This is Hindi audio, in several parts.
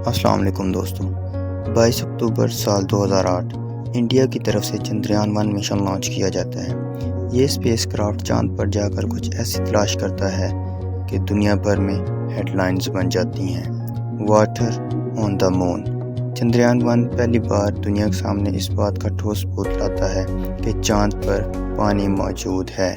अस्सलाम वालेकुम दोस्तों। 22 अक्टूबर साल 2008 इंडिया की तरफ से चंद्रयान-1 मिशन लॉन्च किया जाता है। ये स्पेसक्राफ्ट चांद पर जाकर कुछ ऐसी तलाश करता है कि दुनिया भर में हेडलाइंस बन जाती हैं। Water on the moon. Chandrayaan पहली बार दुनिया के सामने इस बात का ठोस सबूत लाता है कि चांद पर पानी मौजूद है।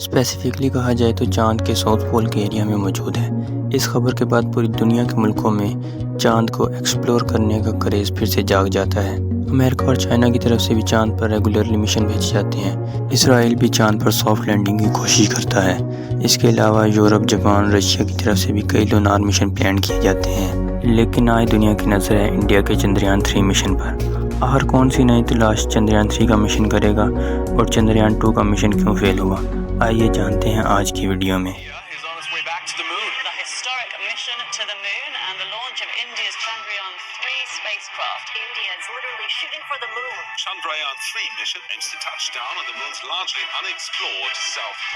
स्पेसिफिकली कहा जाए तो चांद के साउथ पोल के एरिया में मौजूद है। इस खबर के बाद पूरी दुनिया के मुल्कों में चांद को एक्सप्लोर करने का क्रेज़ फिर से जाग जाता है। अमेरिका और चाइना की तरफ से भी चांद पर रेगुलरली मिशन भेजे जाते हैं। इसराइल भी चांद पर सॉफ्ट लैंडिंग की कोशिश करता है। इसके अलावा यूरोप, जापान, रशिया की तरफ से भी कई लूनार मिशन प्लान किए जाते हैं। लेकिन आज दुनिया की नज़र है इंडिया के चंद्रयान-3 मिशन पर। आखिर कौन सी नई तलाश चंद्रयान-3 का मिशन करेगा और चंद्रयान-2 का मिशन क्यों फेल हुआ, आइए जानते हैं आज की वीडियो में।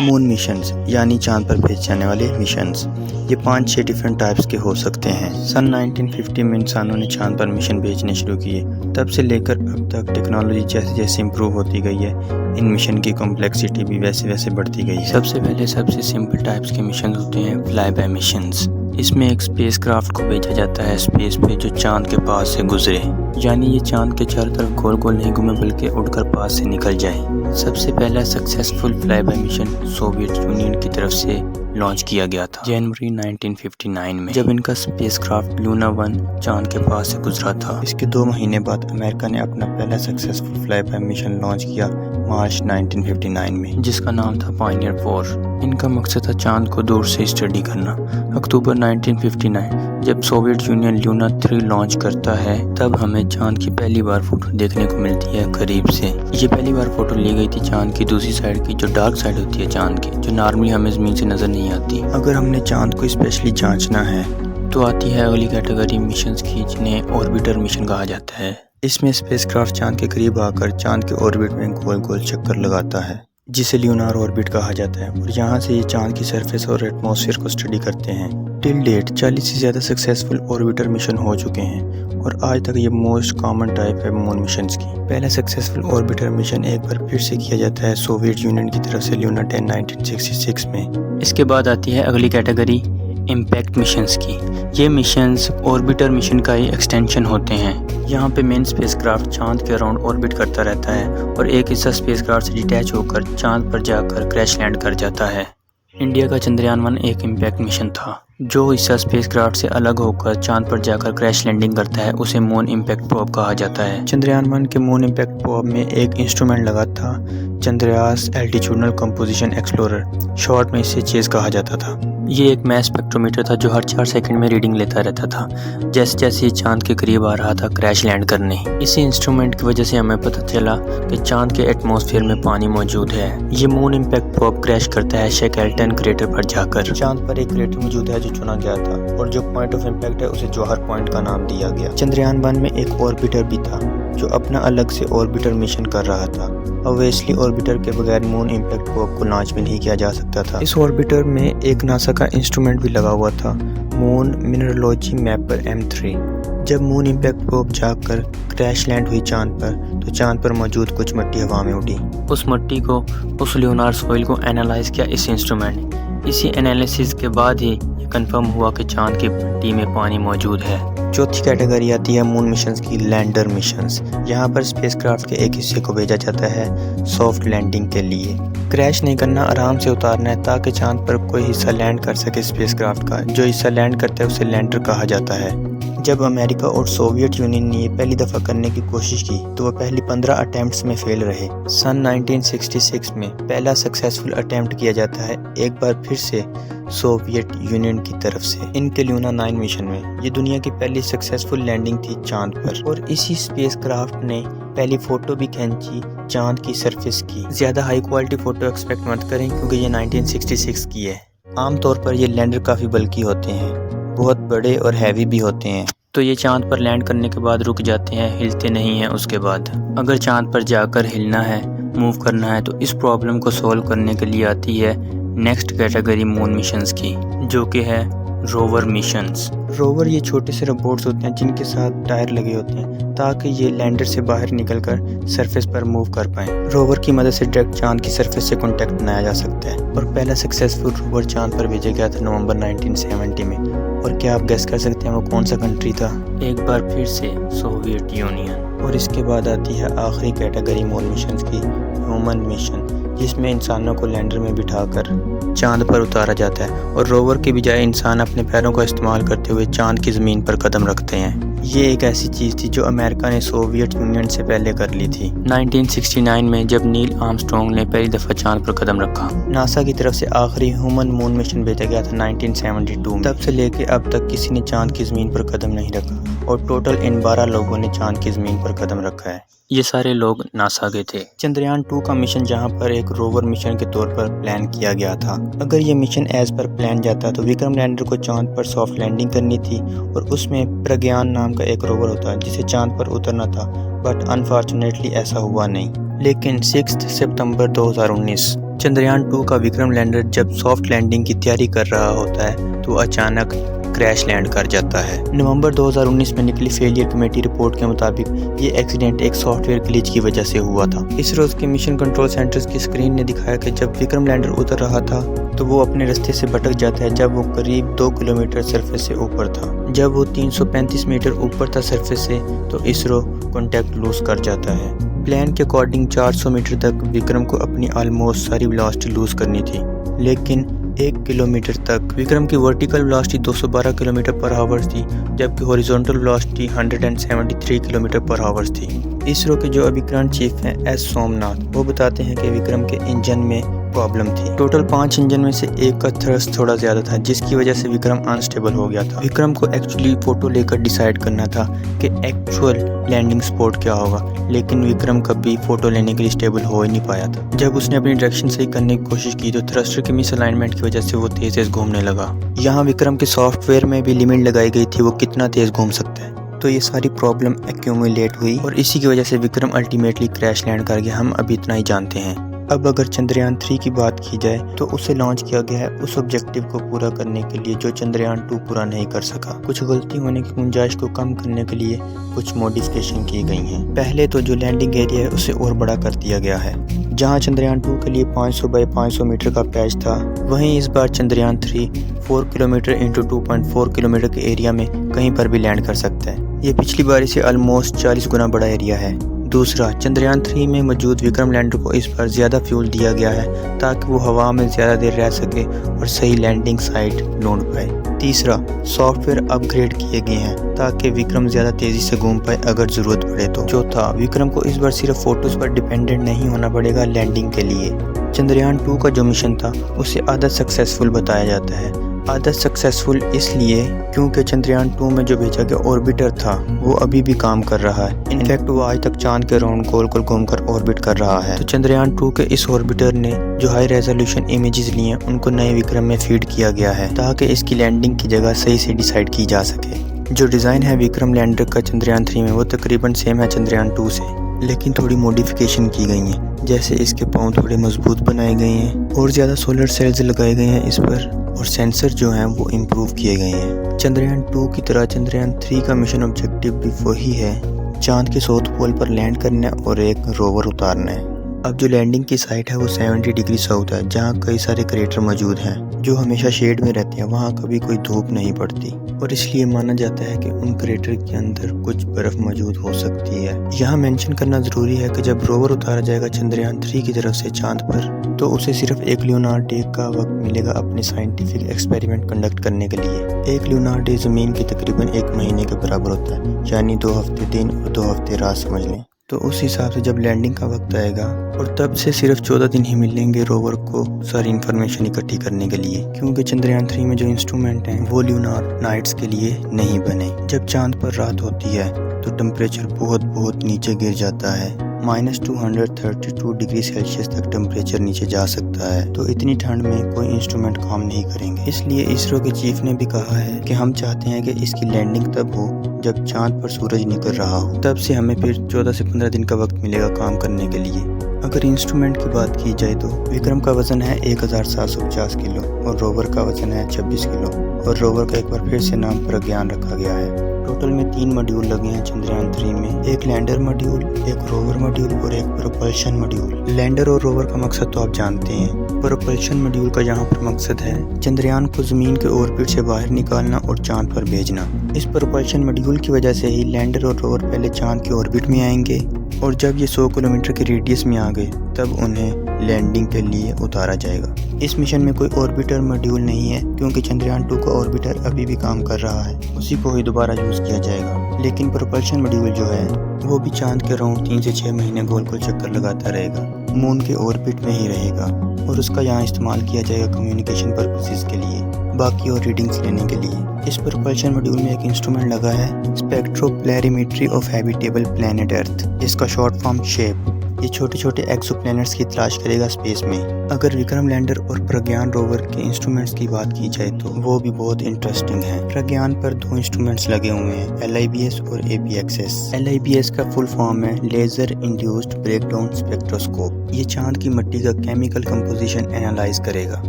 मून मिशंस यानी चांद पर भेजे जाने वाले मिशंस, ये 5-6 डिफरेंट टाइप्स के हो सकते हैं। सन 1950 में इंसानों ने चांद पर मिशन भेजने शुरू किए। तब से लेकर अब तक टेक्नोलॉजी जैसे जैसे इम्प्रूव होती गई है, इन मिशन की कॉम्प्लेक्सिटी भी वैसे वैसे बढ़ती गई है। सबसे पहले सबसे सिंपल टाइप्स के मिशन होते हैं फ्लाई बाय मिशंस। इसमें एक स्पेसक्राफ्ट को भेजा जाता है स्पेस पे जो चांद के पास से गुजरे, यानी ये चांद के चारों तरफ गोल गोल नहीं घूमे बल्कि उड़कर पास से निकल जाए। सबसे पहला successful fly bye mission Soviet union की तरफ से लॉन्च किया गया था जनवरी 1959 में, जब इनका स्पेसक्राफ्ट लूना 1 चांद के पास से गुजरा था। इसके 2 महीने बाद अमेरिका ने अपना पहला successful fly bye mission launch किया मार्च 1959 में, जिसका नाम था पायनियर 4। इनका मकसद था चांद को दूर से स्टडी करना। अक्टूबर 1959 जब सोवियत यूनियन लूना 3 लॉन्च करता है, तब हमें चांद की पहली बार फोटो देखने को मिलती है करीब से। ये पहली बार फोटो ली गई थी चांद की दूसरी साइड की, जो डार्क साइड होती है चांद की, जो नॉर्मली हमें ज़मीन से नजर नहीं आती। अगर हमने चांद को स्पेशली जांचना है तो आती है अगली कैटेगरी मिशंस की, जिन्हें ऑर्बिटर मिशन कहा जाता है। इसमें स्पेसक्राफ्ट चांद के करीब आकर चांद के ऑर्बिट में गोल गोल चक्कर लगाता है, जिसे ल्यूनार ऑर्बिट कहा जाता है, और यहाँ से ये चांद की सरफेस और एटमॉस्फेयर को स्टडी करते हैं। टिल डेट 40 से ज़्यादा सक्सेसफुल ऑर्बिटर मिशन हो चुके हैं और आज तक ये मोस्ट कॉमन टाइप है मून मिशंस की। पहला सक्सेसफुल ऑर्बिटर मिशन एक बार फिर से किया जाता है सोवियत यूनियन की तरफ से लूना 10 1966 में। इसके बाद आती है अगली कैटेगरी इम्पैक्ट मिशंस की। ये मिशंस ऑर्बिटर मिशन का ही एक्सटेंशन होते हैं। यहाँ पे मेन स्पेसक्राफ्ट चांद के अराउंड ऑर्बिट करता रहता है और एक हिस्सा स्पेसक्राफ्ट से डिटैच होकर चांद पर जाकर क्रैश लैंड कर जाता है। इंडिया का चंद्रयान-1 एक इम्पैक्ट मिशन था। जो हिस्सा स्पेसक्राफ्ट से अलग होकर चांद पर जाकर क्रैश लैंडिंग करता है उसे मून इम्पैक्ट प्रोब कहा जाता है। चंद्रयान-1 के मून इम्पैक्ट प्रोब में एक इंस्ट्रूमेंट लगा था, चंद्रयास एल्टीट्यूडनल कंपोजिशन एक्सप्लोरर, शॉर्ट में इसे चेज कहा जाता था। ये एक मैस स्पेक्ट्रोमीटर था जो हर 4 सेकंड में रीडिंग लेता रहता था जैसे जैसे ये चांद के करीब आ रहा था क्रैश लैंड करने। इसी इंस्ट्रूमेंट की वजह से हमें पता चला कि चांद के एटमॉस्फेयर में पानी मौजूद है। ये मून इम्पैक्ट प्रोब क्रैश करता है शेकल्टन क्रेटर पर जाकर। चांद पर एक क्रेटर मौजूद है जो चुना गया था और जो पॉइंट ऑफ इम्पैक्ट है उसे जौहर पॉइंट का नाम दिया गया। चंद्रयान-1 में एक ऑर्बिटर भी था जो अपना अलग से ऑर्बिटर मिशन कर रहा था। ऑब्वियसली ऑर्बिटर के बगैर मून इम्पैक्ट प्रोब को लॉन्च भी नहीं किया जा सकता था। इस ऑर्बिटर में एक नासा का इंस्ट्रूमेंट भी लगा हुआ था, मून मिनरलोजी मैपर M3। जब मून इम्पैक्ट प्रोब जाकर क्रैश लैंड हुई चांद पर, तो चांद पर मौजूद कुछ मिट्टी हवा में उड़ी। उस मिट्टी को, उस ल्यूनार सॉइल को एनालाइज किया इस इंस्ट्रूमेंट। इसी एनालिसिस के बाद ही ये कंफर्म हुआ कि चांद की मिट्टी में पानी मौजूद है। चौथी कैटेगरी आती है मून मिशंस की लैंडर मिशंस। यहाँ पर स्पेसक्राफ्ट के एक हिस्से को भेजा जाता है सॉफ्ट लैंडिंग के लिए। क्रैश नहीं करना, आराम से उतारना है ताकि चांद पर कोई हिस्सा लैंड कर सके स्पेसक्राफ्ट का। जो हिस्सा लैंड करता है उसे लैंडर कहा जाता है। जब अमेरिका और सोवियत यूनियन ने ये पहली दफ़ा करने की कोशिश की तो वह पहली 15 अटेम्प्ट्स में फेल रहे। सन 1966 में पहला सक्सेसफुल अटेम्प्ट किया जाता है एक बार फिर से सोवियत यूनियन की तरफ से इनके लूना 9 मिशन में। ये दुनिया की पहली सक्सेसफुल लैंडिंग थी चांद पर और इसी स्पेसक्राफ्ट ने पहली फ़ोटो भी खींची चांद की सरफेस की। ज़्यादा हाई क्वालिटी फ़ोटो एक्सपेक्ट मत करें क्योंकि ये 1966 की है। आमतौर पर ये लैंडर काफ़ी बल्कि होते हैं, बहुत बड़े और हैवी भी होते हैं। तो ये चांद पर लैंड करने के बाद रुक जाते हैं, हिलते नहीं हैं उसके बाद। अगर चांद पर जाकर हिलना है, मूव करना है, तो इस प्रॉब्लम को सॉल्व करने के लिए आती है नेक्स्ट कैटेगरी मून मिशंस की, जो कि है रोवर मिशंस। रोवर ये छोटे से रोबोट्स होते हैं जिनके साथ टायर लगे होते हैं ताकि ये लैंडर से बाहर निकलकर सरफेस पर मूव कर पाएं। रोवर की मदद से डायरेक्ट चांद की सरफेस से कांटेक्ट बनाया जा सकता है और पहला सक्सेसफुल रोवर चांद पर भेजा गया था नवंबर 1970 में। और क्या आप गेस कर सकते हैं वो कौन सा कंट्री था? एक बार फिर से सोवियत यूनियन। और इसके बाद आती है आखिरी कैटेगरी मून मिशन की, ह्यूमन मिशन, जिसमें इंसानों को लैंडर में बिठाकर चांद पर उतारा जाता है और रोवर के बजाय इंसान अपने पैरों का इस्तेमाल करते हुए चांद की ज़मीन पर कदम रखते हैं। ये एक ऐसी चीज़ थी जो अमेरिका ने सोवियत यूनियन से पहले कर ली थी। 1969 में जब नील आर्मस्ट्रॉन्ग ने पहली दफ़ा चांद पर कदम रखा। नासा की तरफ से आखिरी ह्यूमन मून मिशन भेजा गया था 1972 में। तब से लेके अब तक किसी ने चांद की ज़मीन पर कदम नहीं रखा और टोटल इन 12 लोगों ने चांद की ज़मीन पर कदम रखा है। ये सारे लोग नासा के थे। चंद्रयान 2 का मिशन जहां पर एक रोवर मिशन के तौर पर प्लान किया गया था। अगर ये मिशन एज पर प्लान जाता तो विक्रम लैंडर को चांद पर सॉफ्ट लैंडिंग करनी थी और उसमें प्रज्ञान नाम का एक रोवर होता जिसे चांद पर उतरना था, बट अनफॉर्चुनेटली ऐसा हुआ नहीं। लेकिन 6 सितंबर 2019 चंद्रयान 2 का विक्रम लैंडर जब सॉफ्ट लैंडिंग की तैयारी कर रहा होता है तो अचानक क्रैश लैंड कर जाता है। नवंबर 2019 में निकली फेलियर कमेटी रिपोर्ट के मुताबिक ये एक्सीडेंट एक सॉफ्टवेयर ग्लिच की वजह से हुआ था। इसरो के मिशन कंट्रोल सेंटर्स की स्क्रीन ने दिखाया कि जब विक्रम लैंडर उतर रहा था तो वो अपने रास्ते से भटक जाता है जब वो करीब 2 किलोमीटर सरफेस से ऊपर था। जब वो 335 मीटर ऊपर था सरफेस से तो इसरो कॉन्टैक्ट लूज कर जाता है। प्लान के अकॉर्डिंग 400 मीटर तक विक्रम को अपनी ऑलमोस्ट सारी वेलोसिटी लूज करनी थी, लेकिन 1 किलोमीटर तक विक्रम की वर्टिकल वेलोसिटी 212 किलोमीटर पर आवर्स थी, जबकि हॉरिजॉन्टल वेलोसिटी 173 किलोमीटर पर आवर्स थी। इसरो के जो अभी करंट चीफ हैं एस सोमनाथ, वो बताते हैं कि विक्रम के इंजन में प्रॉब्लम थी। टोटल 5 इंजन में से एक का थ्रस्ट थोड़ा ज्यादा था, जिसकी वजह से विक्रम अनस्टेबल हो गया था। विक्रम को एक्चुअली फोटो लेकर डिसाइड करना था कि एक्चुअल लैंडिंग स्पॉट क्या होगा, लेकिन विक्रम कभी फोटो लेने के लिए स्टेबल हो ही नहीं पाया था। जब उसने अपनी डायरेक्शन सही करने की कोशिश की तो थ्रस्टर के मिस अलाइनमेंट की वजह से वो तेज तेज घूमने लगा। यहाँ विक्रम के सॉफ्टवेयर में भी लिमिट लगाई गई थी वो कितना तेज घूम सकता है। तो ये सारी प्रॉब्लम एक्यूमुलेट हुई और इसी की वजह से विक्रम अल्टीमेटली क्रैश लैंड कर गया। हम अभी इतना ही जानते हैं। अब अगर चंद्रयान 3 की बात की जाए तो उसे लॉन्च किया गया है उस ऑब्जेक्टिव को पूरा करने के लिए जो चंद्रयान 2 पूरा नहीं कर सका। कुछ गलती होने की गुंजाइश को कम करने के लिए कुछ मॉडिफिकेशन की गई हैं। पहले तो जो लैंडिंग एरिया है उसे और बड़ा कर दिया गया है। जहां चंद्रयान 2 के लिए 500 बाई 500 मीटर का पैच था, वहीं इस बार चंद्रयान 3 4 किलोमीटर इंटू 2.4 किलोमीटर के एरिया में कहीं पर भी लैंड कर सकता है। ये पिछली बार से ऑलमोस्ट 40 गुना बड़ा एरिया है। दूसरा, चंद्रयान 3 में मौजूद विक्रम लैंडर को इस बार ज़्यादा फ्यूल दिया गया है ताकि वो हवा में ज़्यादा देर रह सके और सही लैंडिंग साइट ढूंढ पाए। तीसरा, सॉफ्टवेयर अपग्रेड किए गए हैं ताकि विक्रम ज़्यादा तेज़ी से घूम पाए अगर ज़रूरत पड़े तो। चौथा, विक्रम को इस बार सिर्फ फोटोज़ पर डिपेंडेंट नहीं होना पड़ेगा लैंडिंग के लिए। चंद्रयान 2 का जो मिशन था उसे आधा सक्सेसफुल बताया जाता है। आधा सक्सेसफुल इसलिए क्योंकि चंद्रयान 2 में जो भेजा गया ऑर्बिटर था वो अभी भी काम कर रहा है। इनफैक्ट वो आज तक चांद के राउंड गोल गोल घूमकर ऑर्बिट कर रहा है। तो चंद्रयान 2 के इस ऑर्बिटर ने जो हाई रेजोल्यूशन इमेजेस लिए हैं उनको नए विक्रम में फीड किया गया है ताकि इसकी लैंडिंग की जगह सही से डिसाइड की जा सके। जो डिज़ाइन है विक्रम लैंडर का चंद्रयान 3 में वो तकरीबन सेम है चंद्रयान 2 से, लेकिन थोड़ी मॉडिफिकेशन की गई है। जैसे इसके पाँव थोड़े मजबूत बनाए गए हैं और ज़्यादा सोलर सेल्स लगाए गए हैं इस पर, और सेंसर जो हैं वो इम्प्रूव किए गए हैं। चंद्रयान 2 की तरह चंद्रयान 3 का मिशन ऑब्जेक्टिव भी वही है, चांद के साउथ पोल पर लैंड करना और एक रोवर उतारना है। अब जो लैंडिंग की साइट है वो 70 डिग्री साउथ है, जहाँ कई सारे क्रेटर मौजूद हैं जो हमेशा शेड में रहते हैं। वहाँ कभी कोई धूप नहीं पड़ती और इसलिए माना जाता है कि उन क्रेटर के अंदर कुछ बर्फ मौजूद हो सकती है। यहाँ मेंशन करना ज़रूरी है कि जब रोवर उतारा जाएगा चंद्रयान 3 की तरफ से चांद पर तो उसे सिर्फ 1 ल्यूनार डे का वक्त मिलेगा अपने साइंटिफिक एक्सपेरिमेंट कंडक्ट करने के लिए। 1 ल्यूनार डे ज़मीन के तकरीबन 1 महीने के बराबर होता है, यानी 2 हफ्ते दिन और 2 हफ्ते रात समझ लें। तो उस हिसाब से जब लैंडिंग का वक्त आएगा और तब से सिर्फ 14 दिन ही मिलेंगे रोवर को सारी इन्फॉर्मेशन इकट्ठी करने के लिए, क्योंकि चंद्रयान 3 में जो इंस्ट्रूमेंट हैं वो ल्यूनार नाइट्स के लिए नहीं बने। जब चांद पर रात होती है तो टेम्परेचर बहुत नीचे गिर जाता है, -232 डिग्री सेल्सियस तक टेम्परेचर नीचे जा सकता है। तो इतनी ठंड में कोई इंस्ट्रूमेंट काम नहीं करेंगे। इसलिए इसरो के चीफ ने भी कहा है कि हम चाहते हैं कि इसकी लैंडिंग तब हो जब चांद पर सूरज निकल रहा हो, तब से हमें फिर 14 से 15 दिन का वक्त मिलेगा काम करने के लिए। अगर इंस्ट्रूमेंट की बात की जाए तो विक्रम का वजन है 1750 किलो और रोवर का वजन है 26 किलो और रोवर का एक बार फिर से नाम प्रज्ञान रखा गया है। टोटल में 3 मॉड्यूल लगे हैं चंद्रयान 3 में, एक लैंडर मॉड्यूल, एक रोवर मॉड्यूल और एक प्रोपल्शन मॉड्यूल। लैंडर और रोवर का मकसद तो आप जानते हैं। प्रोपल्शन मॉड्यूल का यहाँ पर मकसद है चंद्रयान को जमीन के ऑर्बिट से बाहर निकालना और चांद पर भेजना। इस प्रोपल्शन मॉड्यूल की वजह से ही लैंडर और रोवर पहले चांद के ऑर्बिट में आएंगे और जब ये 100 किलोमीटर के रेडियस में आ गए तब उन्हें लैंडिंग के लिए उतारा जाएगा। इस मिशन में कोई ऑर्बिटर मॉड्यूल नहीं है क्योंकि चंद्रयान 2 का ऑर्बिटर अभी भी काम कर रहा है, उसी को ही दोबारा यूज किया जाएगा। लेकिन प्रोपल्शन मॉड्यूल जो है वो भी चांद के अराउंड 3 से 6 महीने गोल गोल चक्कर लगाता रहेगा, मून के ऑर्बिट में ही रहेगा और उसका यहाँ इस्तेमाल किया जाएगा कम्युनिकेशन पर्पसेस के लिए, बाकी और रीडिंग्स लेने के लिए। इस प्रोपल्शन मॉड्यूल में एक इंस्ट्रूमेंट लगा है स्पेक्ट्रोपैरामीट्री ऑफ हैबिटेबल प्लैनेट अर्थ, इसका शॉर्ट फॉर्म शेप। ये छोटे छोटे एक्सोप्लैनेट्स की तलाश करेगा स्पेस में। अगर विक्रम लैंडर और प्रज्ञान रोवर के इंस्ट्रूमेंट्स की बात की जाए तो वो भी बहुत इंटरेस्टिंग है। प्रज्ञान पर 2 इंस्ट्रूमेंट्स लगे हुए हैं, LIBS और APXS। LIBS का फुल फॉर्म है लेजर इंड्यूस्ड ब्रेकडाउन स्पेक्ट्रोस्कोप। ये चांद की मिट्टी का केमिकल कंपोजिशन एनालाइज करेगा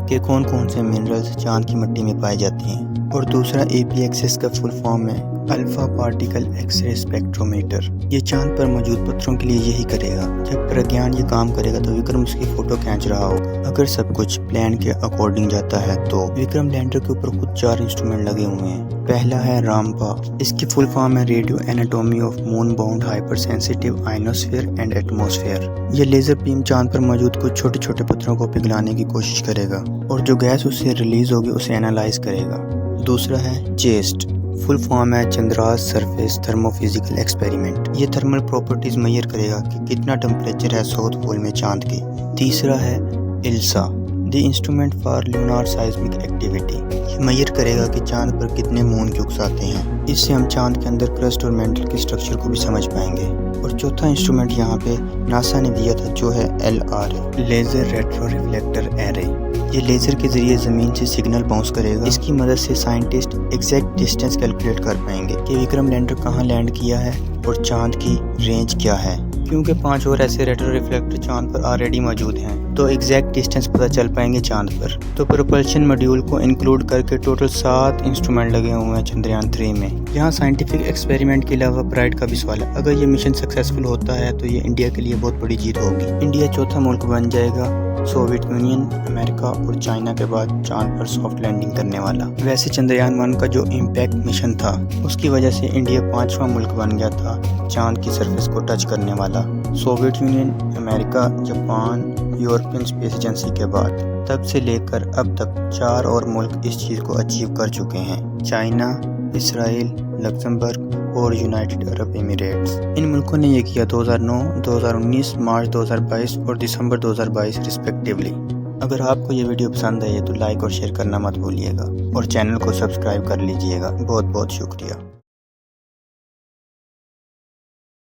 कि कौन कौन से मिनरल्स चांद की मिट्टी में पाए जाते हैं। और दूसरा APXS का फुल फॉर्म है अल्फा पार्टिकल एक्सरे स्पेक्ट्रोमीटर। ये चांद पर मौजूद पत्थरों के लिए यही करेगा। जब प्रज्ञान ये काम करेगा तो विक्रम उसकी फोटो खींच रहा होगा। अगर सब कुछ प्लान के अकॉर्डिंग जाता है तो विक्रम लैंडर के ऊपर कुछ 4 इंस्ट्रूमेंट लगे हुए हैं। पहला है रामपा, इसकी फुल फॉर्म है radio anatomy of moon bound hyper sensitive ionosphere and atmosphere. ये लेजर बीम चांद पर मौजूद कुछ छोटे छोटे पत्थरों को पिघलाने की कोशिश करेगा और जो गैस उससे रिलीज होगी उसे एनालाइज करेगा। दूसरा है चेस्ट, फुल फॉर्म है चंद्रास सरफेस थर्मोफिजिकल एक्सपेरिमेंट। ये थर्मल प्रॉपर्टीज मेजर करेगा कि कितना टेम्परेचर है साउथ पोल में चांद के। तीसरा है ILSA, the instrument for lunar seismic activity. ये मेजर करेगा कि चांद पर कितने मून क्यूब्स आते हैं। इससे हम चांद के अंदर क्रस्ट और मेंटल के स्ट्रक्चर को भी समझ पाएंगे। और चौथा इंस्ट्रूमेंट यहाँ पे नासा ने दिया था जो है LRA, laser retro reflector array. ये लेजर के जरिए जमीन से सिग्नल बाउंस करेगा। इसकी मदद से साइंटिस्ट एग्जैक्ट डिस्टेंस कैलकुलेट कर पाएंगे कि विक्रम लैंडर कहाँ लैंड किया है और चांद की रेंज क्या है। क्योंकि 5 और ऐसे रेट्रो रिफ्लेक्टर चांद पर ऑलरेडी मौजूद हैं तो एग्जैक्ट डिस्टेंस पता चल पाएंगे चांद पर। तो प्रोपल्शन मॉड्यूल को इंक्लूड करके टोटल 7 इंस्ट्रूमेंट लगे हुए हैं चंद्रयान 3 में। यहाँ साइंटिफिक एक्सपेरिमेंट के अलावा प्राइड का भी सवाल है। अगर ये मिशन सक्सेसफुल होता है तो ये इंडिया के लिए बहुत बड़ी जीत होगी। इंडिया चौथा मुल्क बन जाएगा सोवियत यूनियन, अमेरिका और चाइना के बाद चांद पर सॉफ्ट लैंडिंग करने वाला। वैसे चंद्रयान 1 का जो इम्पैक्ट मिशन था उसकी वजह से इंडिया 5वां मुल्क बन गया था चांद की सरफेस को टच करने वाला। Soviet union, America, Japan, European space agency के बाद तब से लेकर अब तक 4 और मुल्क इस चीज़ को अचीव कर चुके हैं, चाइना, इसराइल, लक्समबर्ग और यूनाइटेड अरब एमिरेट्स। इन मुल्कों ने ये किया 2009, 2019, मार्च 2022 और दिसंबर 2022 रिस्पेक्टिवली। अगर आपको ये वीडियो पसंद आई है तो लाइक और शेयर करना मत भूलिएगा और चैनल को सब्सक्राइब कर लीजिएगा। बहुत बहुत शुक्रिया।